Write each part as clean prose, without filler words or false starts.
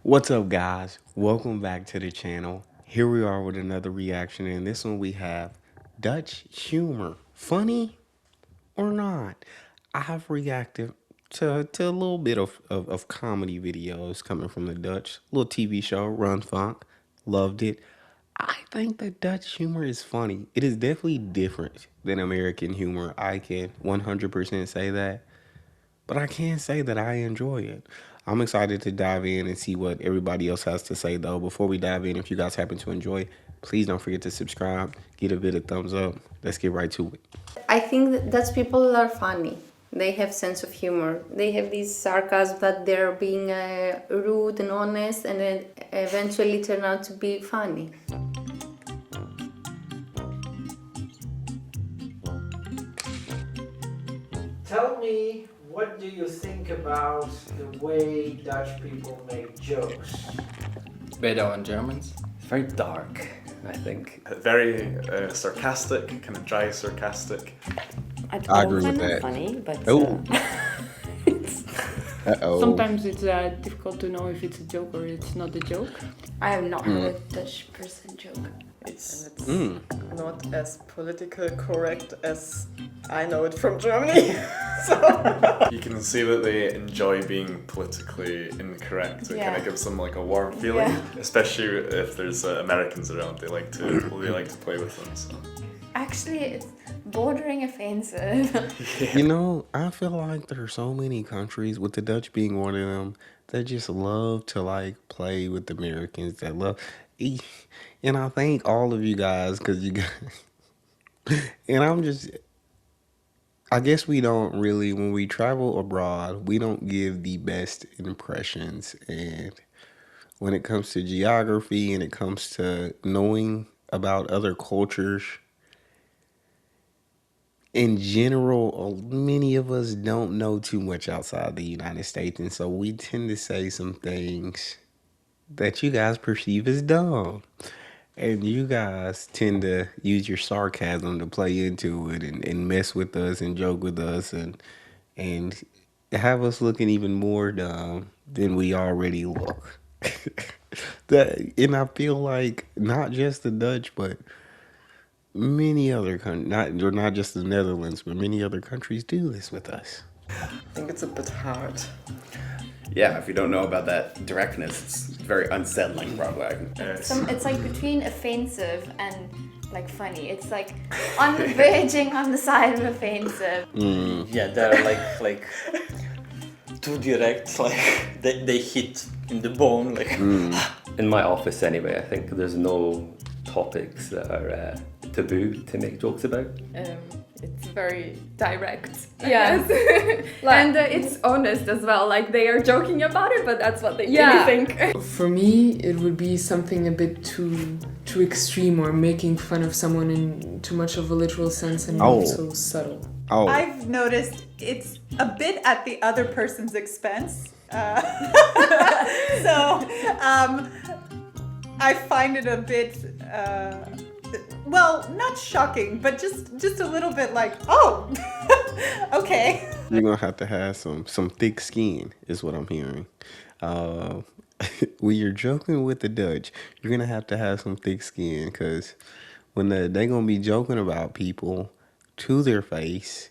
What's up, guys? Welcome back to the channel. Here we are with another reaction, and this one we have Dutch humor. Funny or not? I've reacted to a little bit of comedy videos coming from the Dutch. Little TV show, Run Funk. Loved it. I think that Dutch humor is funny. It is definitely different than American humor. I can 100% say that. But I can't say that I enjoy it. I'm excited to dive in and see what everybody else has to say, though. Before we dive in, if you guys happen to enjoy, please don't forget to subscribe, give a bit of thumbs up. Let's get right to it. I think that Dutch people are funny. They have sense of humor. They have this sarcasm that they're being rude and honest, and then eventually turn out to be funny. Tell me, what do you think about the way Dutch people make jokes? Better than Germans. It's very dark, I think. Very sarcastic, kind of dry sarcastic. I agree with that. Funny, but it's Uh-oh. Sometimes it's difficult to know if it's a joke or it's not a joke. I have not heard a Dutch person joke. It's not as politically correct as I know it from Germany. You can see that they enjoy being politically incorrect. It kind of gives them like a warm feeling, especially if there's Americans around. They like to play with them. So. Actually, it's bordering offensive. You know, I feel like there are so many countries, with the Dutch being one of them, that just love to like play with Americans. That love, and I thank all of you guys because you guys, and I guess we don't really, when we travel abroad, we don't give the best impressions. And when it comes to geography and it comes to knowing about other cultures, in general, many of us don't know too much outside the United States. And so we tend to say some things that you guys perceive as dumb. And you guys tend to use your sarcasm to play into it and mess with us and joke with us and have us looking even more dumb than we already look. And I feel like not just the Dutch, but many other countries, not just the Netherlands, but many other countries do this with us. I think it's a bit hard. Yeah, if you don't know about that directness, it's very unsettling, probably. It's like between offensive and like funny. It's like on the verging on the side of offensive. Yeah, they're like too direct, like they hit in the bone, like. In my office, anyway, I think there's no topics that are taboo to make jokes about. it's very direct. Yes. And it's honest as well. Like they are joking about it, but that's what they really think. For me, it would be something a bit too extreme, or making fun of someone in too much of a literal sense and not so subtle. I've noticed it's a bit at the other person's expense. I find it a bit, well, not shocking, but just a little bit like, oh, okay. You're gonna have to have some thick skin, is what I'm hearing. When you're joking with the Dutch, you're gonna have to have some thick skin, because when they're gonna be joking about people to their face,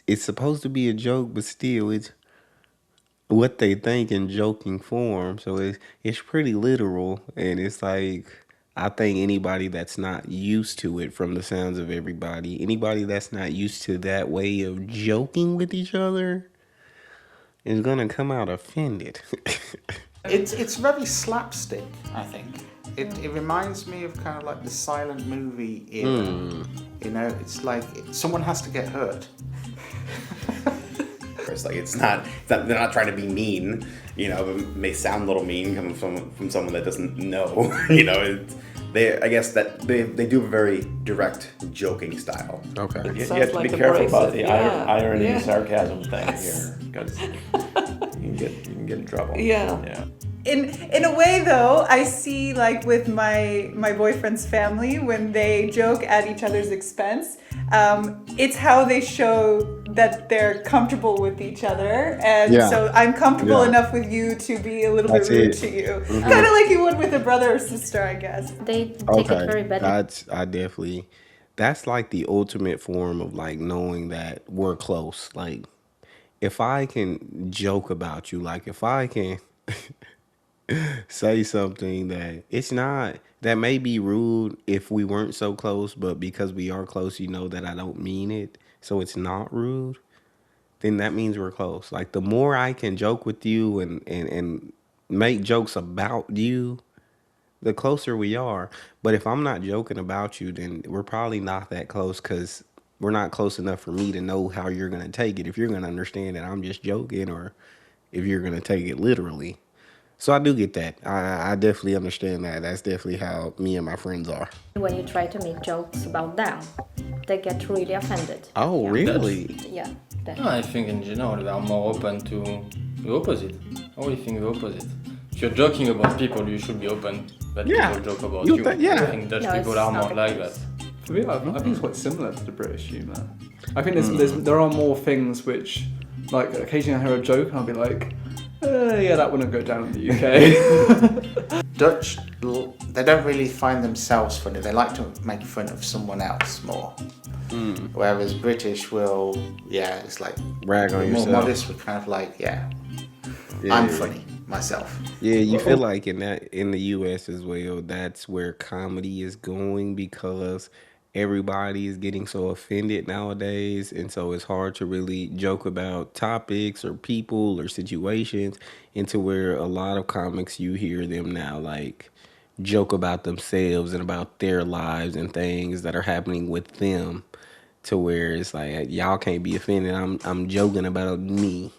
it's supposed to be a joke, but still it's what they think in joking form. So it's pretty literal, and it's like, I think anybody that's not used to it, from the sounds of everybody, anybody that's not used to that way of joking with each other is gonna come out offended. It's very slapstick, I think. It reminds me of kind of like the silent movie era. You know, it's like someone has to get hurt. It's like they're not trying to be mean, you know, it may sound a little mean coming from someone that doesn't know, you know. I guess that they do a very direct joking style. Okay. You Sounds have to like be careful about abrasive, the irony and sarcasm thing here, because you can get in trouble. Yeah. In a way, though, I see, like, with my boyfriend's family, when they joke at each other's expense, it's how they show that they're comfortable with each other, and Yeah. so I'm comfortable Yeah. enough with you to be a little That's bit rude it. to you, Mhm. kind of like you would with a brother or sister, I guess. They take it very badly. I definitely, that's like the ultimate form of like knowing that we're close. Like, if I can joke about you, like if I can say something that it's not, that may be rude if we weren't so close, but because we are close, you know that I don't mean it, so it's not rude, then that means we're close. Like the more I can joke with you and make jokes about you, the closer we are. But if I'm not joking about you, then we're probably not that close because we're not close enough for me to know how you're gonna take it. If you're gonna understand that I'm just joking, or if you're gonna take it literally. So I do get that. I definitely understand that. That's definitely how me and my friends are. When you try to make jokes about them, they get really offended. Oh, Yeah. really? Yeah. No, I think in general they are more open to the opposite. I always think the opposite. If you're joking about people, you should be open that Yeah. people joke about You you. think- yeah. I think Dutch No, people it's are not more the like case. that. For me, I think it's quite similar to the British humour. I think there are more things which, like, occasionally I hear a joke and I'll be like, yeah, that wouldn't go down in the UK. Dutch, they don't really find themselves funny. They like to make fun of someone else more. Whereas British will, yeah, it's like Brag on we're more yourself. modest. We're kind of like, yeah, Yeah. I'm funny myself. Yeah, you feel like in the US as well, that's where comedy is going because everybody is getting so offended nowadays, and so it's hard to really joke about topics or people or situations, into where a lot of comics, you hear them now like joke about themselves and about their lives and things that are happening with them, to where it's like y'all can't be offended. I'm joking about me.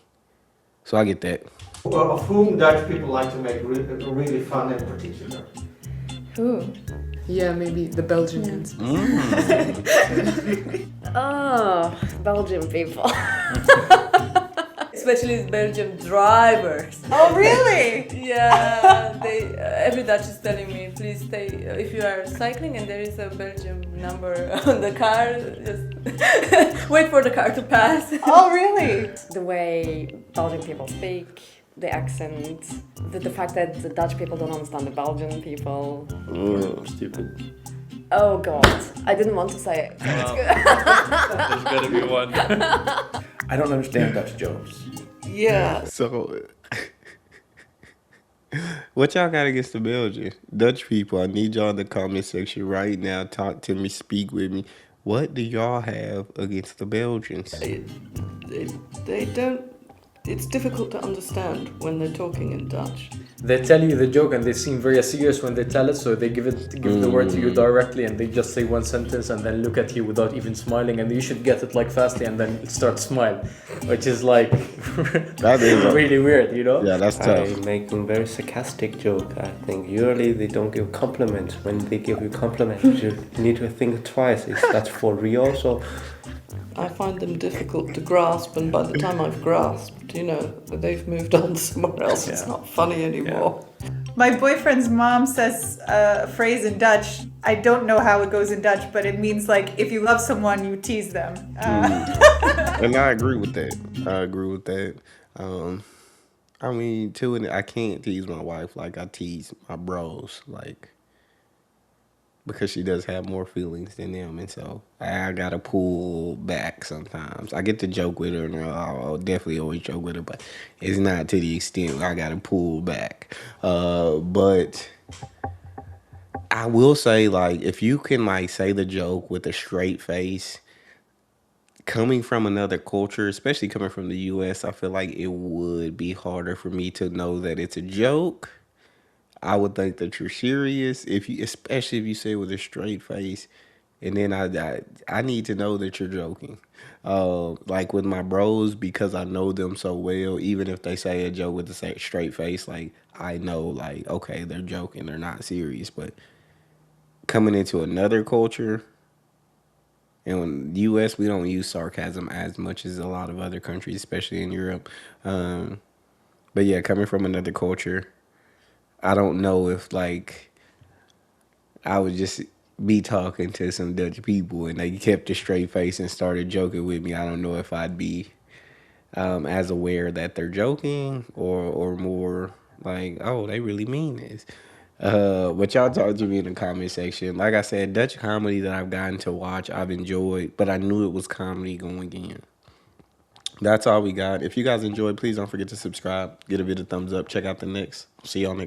So I get that. Of whom Dutch people like to make really fun in particular? Who? Yeah, maybe the Belgians. Oh, Belgian people. Especially Belgian drivers. Oh, really? Yeah, they. Every Dutch is telling me, please stay. If you are cycling and there is a Belgian number on the car, just wait for the car to pass. Oh, really? The way Belgian people speak, the accent, the fact that the Dutch people don't understand the Belgian people. Stupid. Oh God, I didn't want to say it. It's good. There's gotta be one. I don't understand Dutch jokes. Yeah. So, what y'all got against the Belgian? Dutch people, I need y'all in the comment section right now. Talk to me, speak with me. What do y'all have against the Belgians? They don't. It's difficult to understand when they're talking in Dutch. They tell you the joke and they seem very serious when they tell it, so they give the word to you directly and they just say one sentence and then look at you without even smiling, and you should get it like fastly and then start smile, which is like That is really weird, you know? Yeah, that's tough. I make a very sarcastic joke. I think usually they don't give compliments. When they give you compliments, you need to think twice. Is that for real? So I find them difficult to grasp, and by the time I've grasped, you know, they've moved on somewhere else. It's not funny anymore. My boyfriend's mom says a phrase in Dutch. I don't know how it goes in Dutch, but it means like if you love someone, you tease them. And I agree with that. I agree with that. I mean, too, and I can't tease my wife like I tease my bros, like, because she does have more feelings than them, and so I gotta pull back sometimes. I get to joke with her, and I'll definitely always joke with her, but it's not to the extent where I gotta pull back. But I will say, like, if you can like say the joke with a straight face, coming from another culture, especially coming from the US, I feel like it would be harder for me to know that it's a joke. I would think that you're serious, if you, especially if you say it with a straight face, and then I need to know that you're joking. Like with my bros, because I know them so well, even if they say a joke with a straight face, like I know, like, okay, they're joking, they're not serious. But coming into another culture, and in the U.S., we don't use sarcasm as much as a lot of other countries, especially in Europe. But yeah, coming from another culture, I don't know if like I would just be talking to some Dutch people and they kept a straight face and started joking with me, I don't know if I'd be as aware that they're joking or more like, oh, they really mean this. But y'all talk to me in the comment section. Like I said, Dutch comedy that I've gotten to watch, I've enjoyed, but I knew it was comedy going in. That's all we got. If you guys enjoyed, please don't forget to subscribe, get a bit of thumbs up, check out the next. See y'all next.